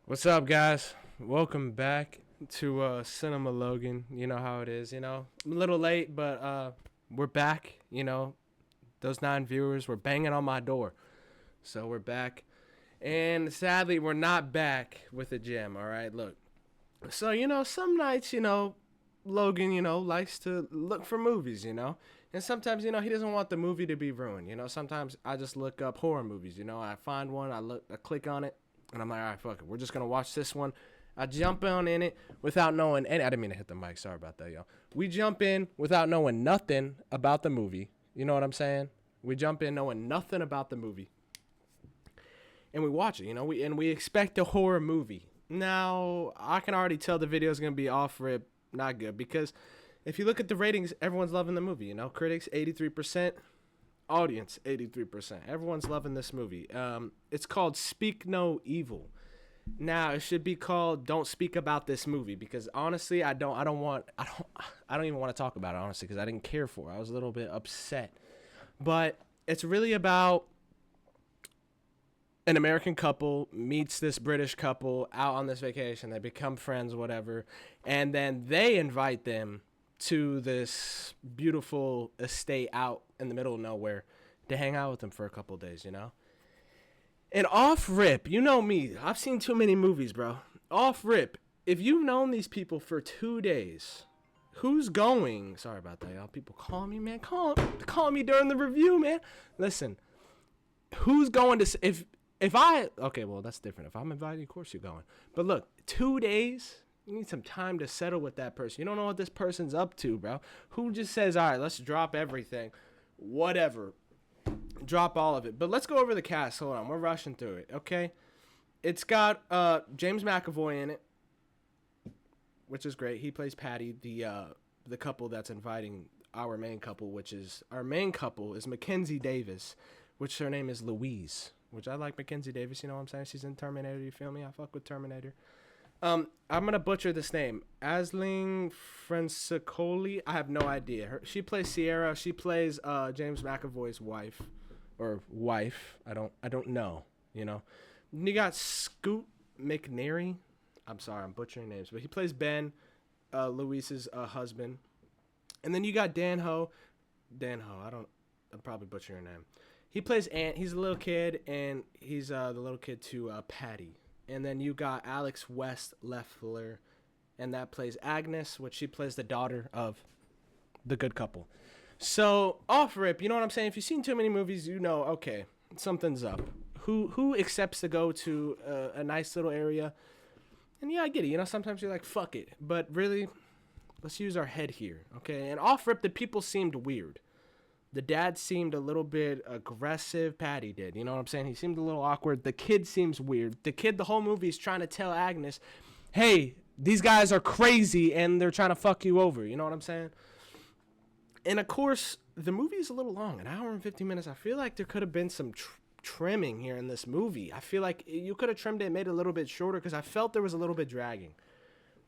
What's up, guys? Welcome back to CinemaLogan. You know how it is. I'm a little late, but we're back. Those 9 viewers were banging on my door, so we're back. And sadly, we're not back with a gem. All right, look. So some nights, Logan, likes to look for movies. And sometimes, he doesn't want the movie to be ruined. Sometimes I just look up horror movies. I find one, I click on it, and I'm like, all right, fuck it. We're just going to watch this one. I jump on in it without knowing any. I didn't mean to hit the mic. Sorry about that, yo. We jump in without knowing nothing about the movie. You know what I'm saying? We jump in knowing nothing about the movie. And we watch it, we expect a horror movie. Now, I can already tell the video is going to be off rip, not good, because if you look at the ratings, everyone's loving the movie, Critics, 83%. Audience, 83%. Everyone's loving this movie. It's called Speak No Evil. Now it should be called Don't Speak About This Movie, because honestly, I don't even want to talk about it, honestly, because I didn't care for it. I was a little bit upset. But it's really about an American couple meets this British couple out on this vacation. They become friends, whatever, and then they invite them to this beautiful estate out in the middle of nowhere to hang out with them for a couple days, And off rip, you know me, I've seen too many movies, bro. Off rip, if you've known these people for 2 days, who's going? Sorry about that, y'all. People call me, man. Call me during the review, man. Listen, who's going to if I okay, well that's different. If I'm invited, of course you're going. But look, 2 days. You need some time to settle with that person. You don't know what this person's up to, bro. Who just says, all right, let's drop everything. Whatever. Drop all of it. But let's go over the cast. Hold on. We're rushing through it, okay? It's got James McAvoy in it, which is great. He plays Patty, the couple that's inviting our main couple, our main couple is Mackenzie Davis, which her name is Louise, which I like Mackenzie Davis, you know what I'm saying? She's in Terminator, you feel me? I fuck with Terminator. I'm gonna butcher this name. Aisling Francescoli. I have no idea. She plays Sierra. She plays James McAvoy's wife, or wife. I don't know. And you got Scoot McNairy. I'm sorry, I'm butchering names, but he plays Ben, Luis's husband. And then you got Dan Ho. I'm probably butchering your name. He plays Ant. He's a little kid, and he's the little kid to Patty. And then you got Alex West Leffler, and that plays Agnes, which she plays the daughter of the good couple. So, off rip, you know what I'm saying? If you've seen too many movies, you know, okay, something's up. Who accepts to go to a nice little area? And yeah, I get it. Sometimes you're like, fuck it. But really, let's use our head here, okay? And off rip, the people seemed weird. The dad seemed a little bit aggressive. Patty did. You know what I'm saying? He seemed a little awkward. The kid seems weird. The kid, the whole movie, is trying to tell Agnes, hey, these guys are crazy and they're trying to fuck you over. You know what I'm saying? And, of course, the movie is a little long, an hour and 50 minutes. I feel like there could have been some trimming here in this movie. I feel like you could have trimmed it and made it a little bit shorter because I felt there was a little bit dragging.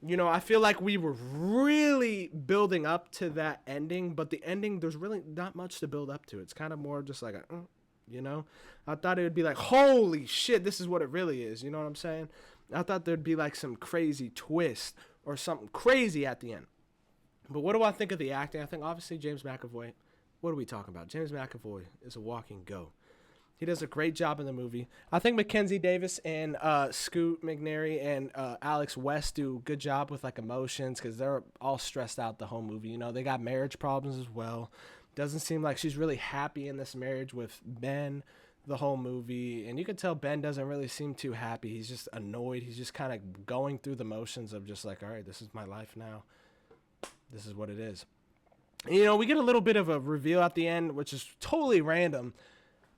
I feel like we were really building up to that ending, but the ending, there's really not much to build up to. It's kind of more just like I thought it would be like, holy shit, this is what it really is. You know what I'm saying? I thought there'd be like some crazy twist or something crazy at the end. But what do I think of the acting? I think obviously James McAvoy, what are we talking about? James McAvoy is a walking go. He does a great job in the movie. I think Mackenzie Davis and Scoot McNairy and Alex West do a good job with like emotions because they're all stressed out the whole movie. They got marriage problems as well. Doesn't seem like she's really happy in this marriage with Ben the whole movie. And you can tell Ben doesn't really seem too happy. He's just annoyed. He's just kind of going through the motions of just like, all right, this is my life now. This is what it is. And, we get a little bit of a reveal at the end, which is totally random.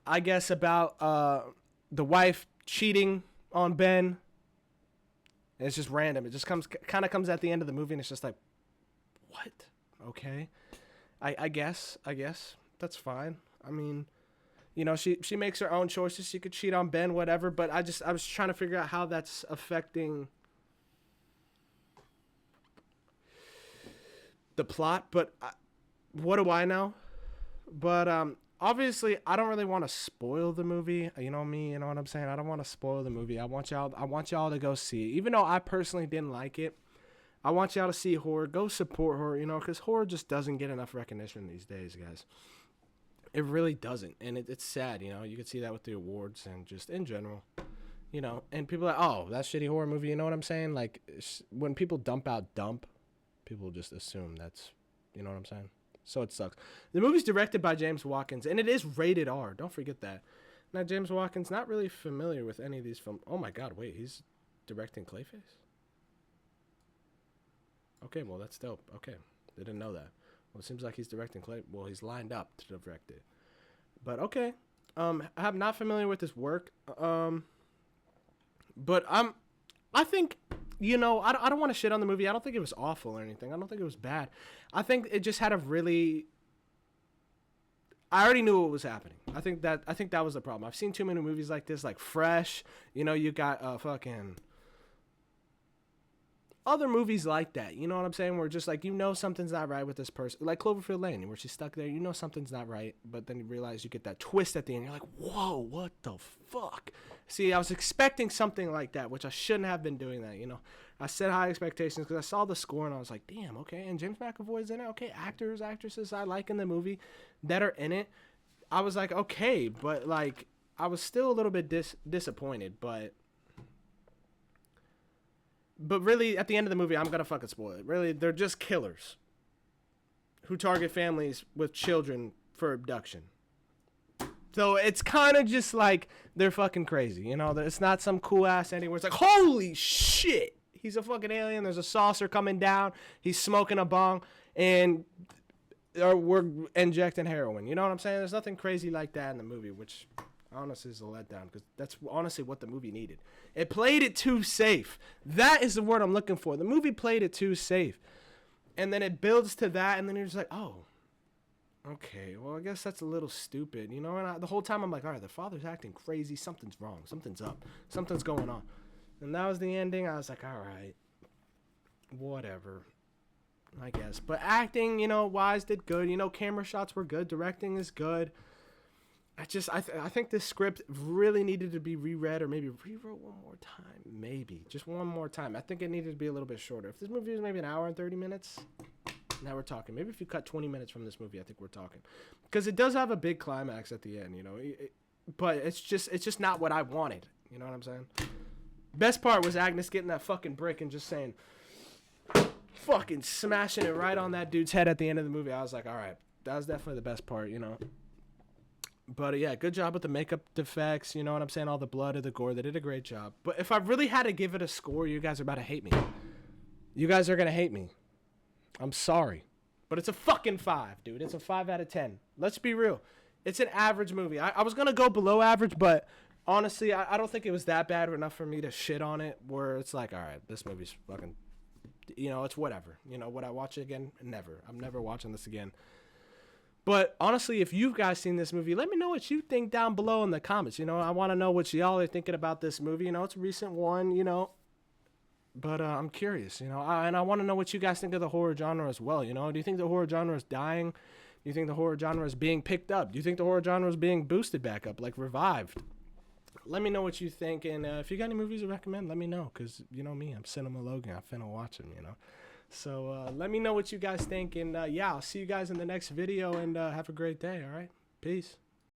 I guess about the wife cheating on Ben. And it's just random. It just kind of comes at the end of the movie, and it's just like, what? Okay, I guess that's fine. I mean, she makes her own choices. She could cheat on Ben, whatever. But I was trying to figure out how that's affecting the plot. But what do I know? But obviously, I don't really want to spoil the movie. You know me, you know what I'm saying? I don't want to spoil the movie. I want y'all to go see it. Even though I personally didn't like it, I want y'all to see horror. Go support horror, you know, because horror just doesn't get enough recognition these days, guys. It really doesn't, and it's sad, you know. You can see that with the awards and just in general, you know. And people are like, oh, that shitty horror movie, you know what I'm saying? Like, when people dump, people just assume that's, you know what I'm saying? So it sucks. The movie's directed by James Watkins, and it is rated R. Don't forget that. Now, James Watkins, not really familiar with any of these films. Oh my God, wait, he's directing Clayface? Okay, well, that's dope. Okay, didn't know that. Well, it seems like he's directing Clay. Well, he's lined up to direct it. But okay, I'm not familiar with his work. But I think, you know, I don't want to shit on the movie. I don't think it was awful or anything. I don't think it was bad. I think it just had a really. I already knew what was happening. I think that was the problem. I've seen too many movies like this, like Fresh. You know, you got fucking other movies like that, you know what I'm saying? Where just like, you know, something's not right with this person. Like Cloverfield Lane, where she's stuck there. You know something's not right, but then you realize you get that twist at the end. You're like, whoa, what the fuck? See, I was expecting something like that, which I shouldn't have been doing that, you know? I set high expectations because I saw the score and I was like, damn, okay. And James McAvoy's in it. Okay, actors, actresses I like in the movie that are in it. I was like, okay, but like, I was still a little bit disappointed, but really, at the end of the movie, I'm going to fucking spoil it. Really, they're just killers who target families with children for abduction. So it's kind of just like they're fucking crazy. You know, it's not some cool-ass ending where it's like, holy shit, he's a fucking alien. There's a saucer coming down. He's smoking a bong, and we're injecting heroin. You know what I'm saying? There's nothing crazy like that in the movie, which honestly is a letdown because that's honestly what the movie needed. It played it too safe. That is the word I'm looking for. The movie played it too safe. And then it builds to that, and then you're just like, oh, okay, well, I guess that's a little stupid, you know? And the whole time I'm like, all right, the father's acting crazy. Something's wrong. Something's up. Something's going on. And that was the ending. I was like, all right, whatever, I guess. But acting, you know, Wise did good. You know, camera shots were good. Directing is good. I think this script really needed to be reread or maybe rewrote one more time. Maybe. Just one more time. I think it needed to be a little bit shorter. If this movie was maybe an hour and 30 minutes, now we're talking. Maybe if you cut 20 minutes from this movie, I think we're talking. Because it does have a big climax at the end, you know. But it's just not what I wanted. You know what I'm saying? Best part was Agnes getting that fucking brick and just saying, fucking smashing it right on that dude's head at the end of the movie. I was like, all right, that was definitely the best part, you know. But yeah, good job with the makeup defects, you know what I'm saying? All the blood and the gore, they did a great job. But if I really had to give it a score, you guys are about to hate me. You guys are going to hate me. I'm sorry. But it's a fucking 5, dude. It's a 5 out of 10. Let's be real. It's an average movie. I was going to go below average, but honestly, I don't think it was that bad enough for me to shit on it, where it's like, all right, this movie's fucking, you know, it's whatever. You know, would I watch it again? Never. I'm never watching this again. But honestly, if you guys seen this movie, let me know what you think down below in the comments. You know, I want to know what y'all are thinking about this movie. You know, it's a recent one, you know. But I'm curious, you know. And I want to know what you guys think of the horror genre as well, you know. Do you think the horror genre is dying? Do you think the horror genre is being picked up? Do you think the horror genre is being boosted back up, like revived? Let me know what you think. And if you got any movies to recommend, let me know. Because, you know me, I'm CinemaLogan. I'm finna watch them, you know. So let me know what you guys think, and yeah, I'll see you guys in the next video, and have a great day. All right, peace.